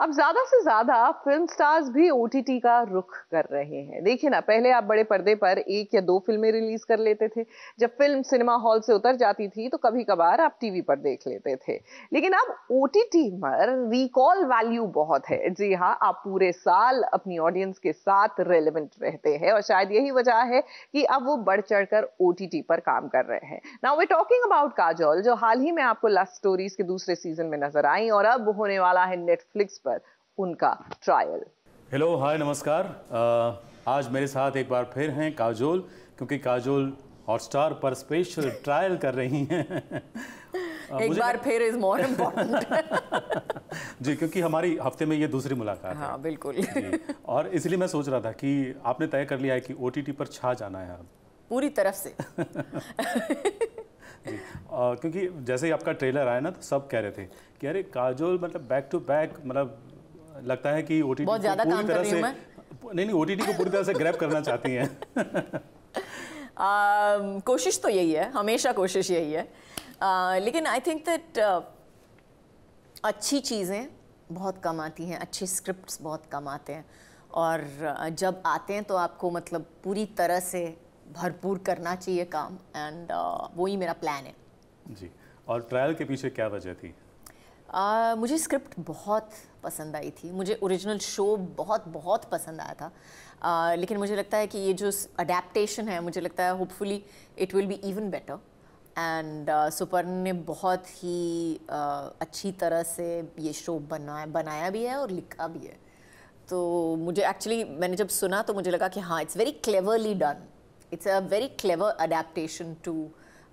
अब ज्यादा से ज्यादा फिल्म स्टार्स भी ओटीटी का रुख कर रहे हैं। देखिए ना, पहले आप बड़े पर्दे पर एक या दो फिल्में रिलीज कर लेते थे। जब फिल्म सिनेमा हॉल से उतर जाती थी तो कभी कभार आप टीवी पर देख लेते थे। लेकिन अब ओटीटी पर रिकॉल वैल्यू बहुत है। जी हाँ, आप पूरे साल अपनी ऑडियंस के साथ रेलेवेंट रहते हैं और शायद यही वजह है कि अब वो बढ़ चढ़कर ओटीटी पर काम कर रहे हैं। Now we talking about Kajol, जो हाल ही में आपको लव स्टोरीज के दूसरे सीजन में नजर आई और अब होने वाला है नेटफ्लिक्स पर उनका ट्रायल। हेलो, हाय, नमस्कार। आज मेरे साथ एक बार फिर हैं काजोल, क्योंकि काजोल हॉटस्टार पर स्पेशल ट्रायल कर रही हैं। एक बार फिर इज मोर इम्पोर्टेंट। जी, क्योंकि हमारी हफ्ते में ये दूसरी मुलाकात है। हाँ, बिल्कुल। जी, और इसलिए मैं सोच रहा था कि आपने तय कर लिया है कि ओटीटी पर छा जाना है अब पूरी तरफ से। जी, क्योंकि जैसे ही आपका ट्रेलर आया ना तो सब कह रहे थे कि अरे काजोल मतलब बैक टू बैक, मतलब लगता है कि ओटीटी बहुत ज्यादा काम कर रही हूं मैं। नहीं, ओटीटी को पूरी तरह से ग्रैब करना चाहती हैं। कोशिश तो यही है, हमेशा कोशिश यही है। लेकिन आई थिंक दैट अच्छी चीज़ें बहुत कम आती हैं, अच्छे स्क्रिप्ट्स बहुत कम आते हैं, और जब आते हैं तो आपको मतलब पूरी तरह से भरपूर करना चाहिए काम, एंड वही मेरा प्लान है। जी, और ट्रायल के पीछे क्या वजह थी? मुझे स्क्रिप्ट बहुत पसंद आई थी, मुझे ओरिजिनल शो बहुत बहुत पसंद आया था, लेकिन मुझे लगता है कि ये जो अडेप्टेशन है, मुझे लगता है hopefully it will be even better. And Suparn ने बहुत ही अच्छी तरह से ये शो बनाया भी है और लिखा भी है। तो मुझे एक्चुअली, मैंने जब सुना तो मुझे लगा कि हाँ, it's very cleverly done, it's a very clever adaptation to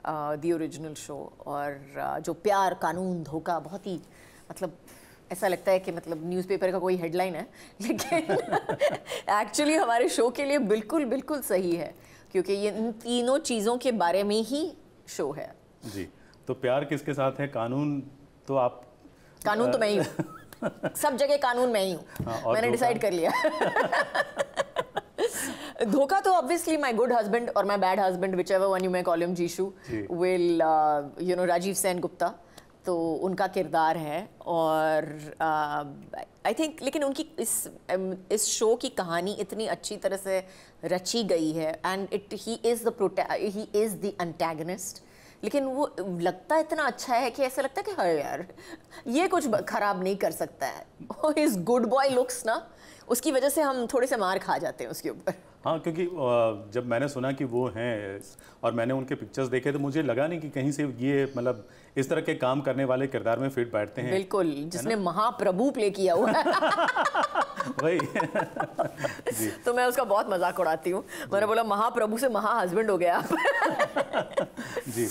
the original show. और जो प्यार, कानून, धोखा, बहुत ही मतलब ऐसा लगता है कि मतलब न्यूज़पेपर का कोई हेडलाइन है, लेकिन एक्चुअली हमारे शो के लिए बिल्कुल बिल्कुल सही है, क्योंकि ये इन तीनों चीज़ों के बारे में ही शो है। जी, तो प्यार किसके साथ है? कानून तो आप, कानून तो मैं ही हूँ। सब जगह कानून मैं ही हूँ। हाँ, मैंने डिसाइड कर लिया। धोखा तो ऑब्वियसली माय गुड हस्बैंड और my bad husband, whichever one you may call him, Jisshu विल राजीव सेन गुप्ता, तो उनका किरदार है। और आई थिंक लेकिन उनकी इस शो की कहानी इतनी अच्छी तरह से रची गई है, and he is the antagonist, लेकिन वो लगता इतना अच्छा है कि ऐसा लगता है कि हाँ यार, ये कुछ खराब नहीं कर सकता है। इस गुड बॉय लुक्स ना, उसकी वजह से हम थोड़े से मार खा जाते हैं उसके ऊपर। हाँ, क्योंकि जब मैंने सुना कि वो हैं और मैंने उनके पिक्चर्स देखे तो मुझे लगा नहीं कि कहीं से ये मतलब इस तरह के काम करने वाले किरदार में फिट बैठते हैं। बिल्कुल, जिसने महाप्रभु प्ले किया हुआ है। वही। जी। तो मैं उसका बहुत मजाक उड़ाती हूँ, मैंने बोला महाप्रभु से महा हस्बैंड हो गया आप। जी,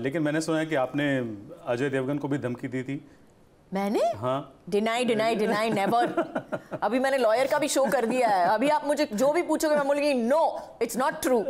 लेकिन मैंने सुना है कि आपने अजय देवगन को भी धमकी दी थी। मैंने? हाँ। Deny never. अभी मैंने लॉयर का भी शो कर दिया है, अभी आप मुझे जो भी पूछोगे मैं बोलूंगी नो, इट्स नॉट ट्रू।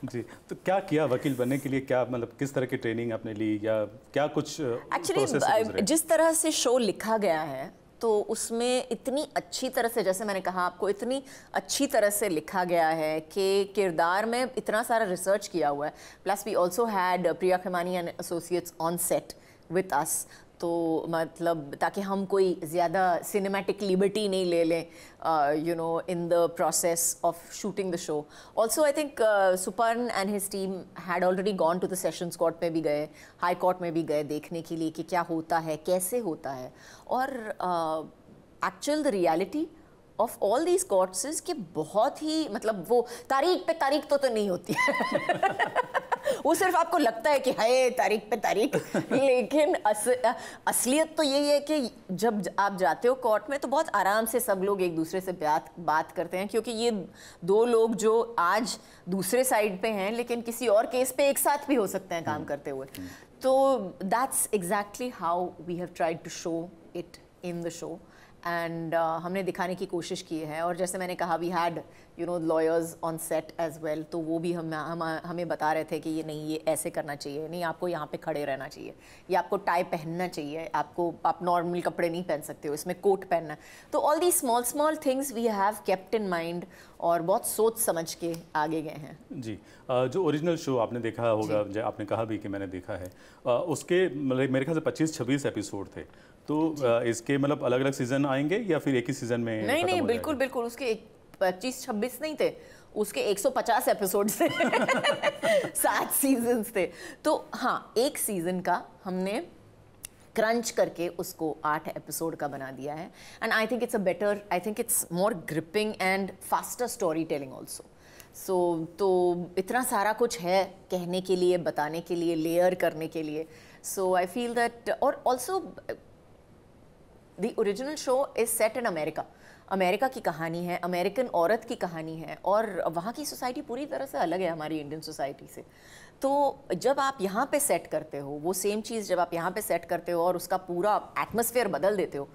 जी, तो क्या किया वकील बनने के लिए? क्या मतलब किस तरह की ट्रेनिंग आपने ली, या क्या कुछ एक्चुअली जिस तरह से शो लिखा गया है तो उसमें इतनी अच्छी तरह से, जैसे मैंने कहा आपको, इतनी अच्छी तरह से लिखा गया है कि किरदार में इतना सारा रिसर्च किया हुआ है। Plus we also had Priya Khemani and associates on set with us, तो मतलब ताकि हम कोई ज़्यादा सिनेमैटिक लिबर्टी नहीं ले लें in the process of shooting the show. Also I think Suparn and his team had already gone to the sessions court में भी गए, हाई कोर्ट में भी गए देखने के लिए कि क्या होता है, कैसे होता है, और actual the reality of all these courts कि बहुत ही मतलब वो तारीख पे तारीख तो नहीं होती है। वो सिर्फ आपको लगता है कि है तारीख पे तारीख, लेकिन असलियत तो यही है कि जब आप जाते हो कोर्ट में तो बहुत आराम से सब लोग एक दूसरे से बात करते हैं, क्योंकि ये दो लोग जो आज दूसरे साइड पे हैं लेकिन किसी और केस पे एक साथ भी हो सकते हैं काम करते हुए। तो that's exactly how we have tried to show it in the show, and हमने दिखाने की कोशिश की है। और जैसे मैंने कहा, we had lawyers on set as well, तो वो भी हमें बता रहे थे कि ये नहीं, ये ऐसे करना चाहिए, नहीं आपको यहाँ पे खड़े रहना चाहिए, ये आपको टाई पहनना चाहिए, आप नॉर्मल कपड़े नहीं पहन सकते हो, इसमें कोट पहनना है। तो all the small things we have kept in mind और बहुत सोच समझ के आगे गए हैं। जी, जो ओरिजिनल शो आपने देखा होगा, आपने कहा भी कि मैंने देखा है, उसके मतलब मेरे ख्याल से 25-26 एपिसोड थे। तो इसके मतलब अलग अलग सीजन आएंगे या फिर एक ही सीजन में? नहीं, बिल्कुल बिल्कुल, उसके 25-26 नहीं थे, उसके 150 एपिसोड थे। 7 सीजन्स थे। तो हाँ, एक सीजन का हमने क्रंच करके उसको 8 एपिसोड का बना दिया है। And I think it's more gripping and faster story telling also. तो इतना सारा कुछ है कहने के लिए, बताने के लिए, लेयर करने के लिए। सो आई फील दैट, और also the original show is set in America की कहानी है, अमेरिकन औरत की कहानी है, और वहाँ की सोसाइटी पूरी तरह से अलग है हमारी इंडियन सोसाइटी से। तो जब आप यहाँ पे सेट करते हो वो सेम चीज़, जब आप यहाँ पे सेट करते हो और उसका पूरा एटमॉस्फेयर बदल देते हो,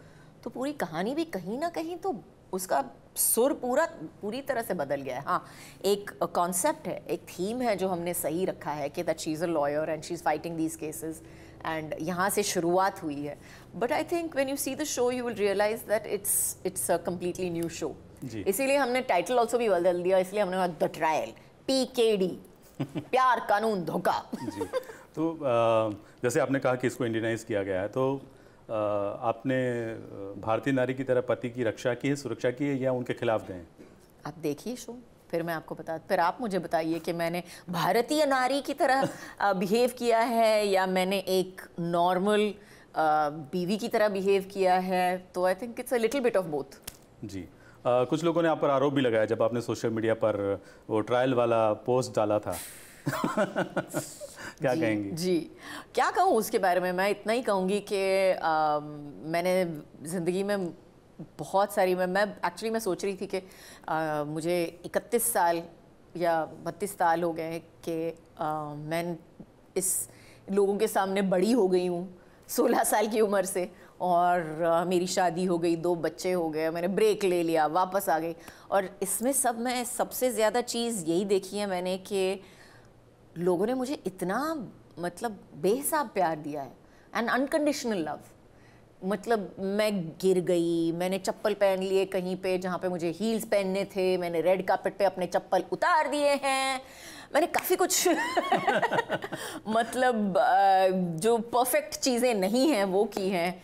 तो पूरी कहानी भी कहीं ना कहीं तो उसका सुर पूरी तरह से बदल गया है। हाँ, एक कॉन्सेप्ट है, एक थीम है जो हमने सही रखा है कि that she is a lawyer and she is fighting these cases, and यहाँ से शुरुआत हुई है। But I think when you see the show you will realise that it's a completely new show. इसीलिए हमने टाइटल ऑल्सो भी बदल दिया, इसलिए हमने द ट्रायल, PKD, प्यार कानून धोखा। जी। तो जैसे आपने कहा कि इसको इंडियनाइज किया गया है, तो आपने भारतीय नारी की तरह पति की रक्षा की है, सुरक्षा की है, या उनके खिलाफ गए? आप देखिए शो, फिर मैं आपको फिर आप मुझे बताइए कि मैंने भारतीय नारी की तरह बिहेव किया है या मैंने एक नॉर्मल बीवी की तरह बिहेव किया है। तो I think it's a little bit of both. जी। कुछ लोगों ने आप पर आरोप भी लगाया जब आपने सोशल मीडिया पर वो ट्रायल वाला पोस्ट डाला था। क्या कहेंगी? जी, क्या कहूँ उसके बारे में? मैं इतना ही कहूँगी कि मैंने ज़िंदगी में बहुत सारी, मैं सोच रही थी कि मुझे 31 साल या 32 साल हो गए कि मैं इस लोगों के सामने बड़ी हो गई हूँ 16 साल की उम्र से, और मेरी शादी हो गई, 2 बच्चे हो गए, मैंने ब्रेक ले लिया, वापस आ गई। और इसमें मैं सबसे ज़्यादा चीज़ यही देखी है मैंने कि लोगों ने मुझे इतना मतलब बेहिसाब प्यार दिया है, एंड अनकंडीशनल लव। मतलब मैं गिर गई, मैंने चप्पल पहन लिए कहीं पे जहाँ पे मुझे हील्स पहनने थे, मैंने रेड कार्पेट पे अपने चप्पल उतार दिए हैं, मैंने काफ़ी कुछ मतलब जो परफेक्ट चीज़ें नहीं हैं वो की हैं,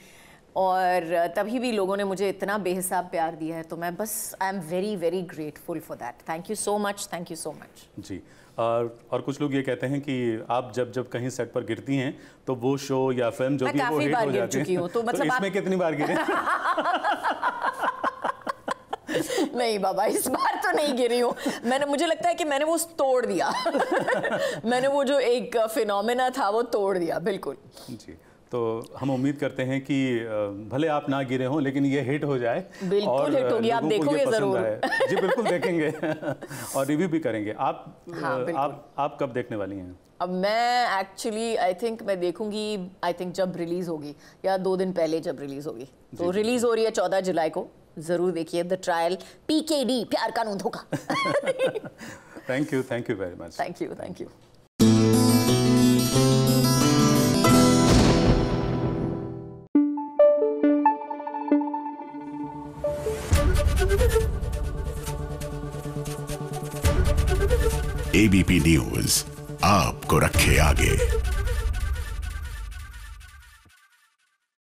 और तभी भी लोगों ने मुझे इतना बेहिसाब प्यार दिया है। तो मैं बस I am very very grateful for that. Thank you so much, thank you so much. जी। और कुछ लोग ये कहते हैं कि आप जब कहीं सेट पर गिरती हैं तो वो शो या फिल्म जो भी वो हिट हो जाती है। तो मतलब इसमें कितनी बार गिरे? नहीं बाबा, इस बार तो नहीं गिरी हूँ। मुझे लगता है कि मैंने वो तोड़ दिया। मैंने वो जो एक फिनोमेना था वो तोड़ दिया, बिल्कुल। जी। तो हम उम्मीद करते हैं कि भले आप ना गिरे हों लेकिन ये हिट हो जाए। बिल्कुल हिट होगी, आप देखोगे जरूर। जी बिल्कुल देखेंगे और रिव्यू भी करेंगे। आप कब देखने वाली हैं? अब मैं एक्चुअली आई थिंक मैं देखूंगी, आई थिंक जब रिलीज होगी या 2 दिन पहले जब रिलीज होगी। तो रिलीज हो रही है 14 जुलाई को, जरूर देखिए द ट्रायल, PKD, प्यार कानून धोखा। Thank you very much. Thank you. ABP news आपको रखे आगे।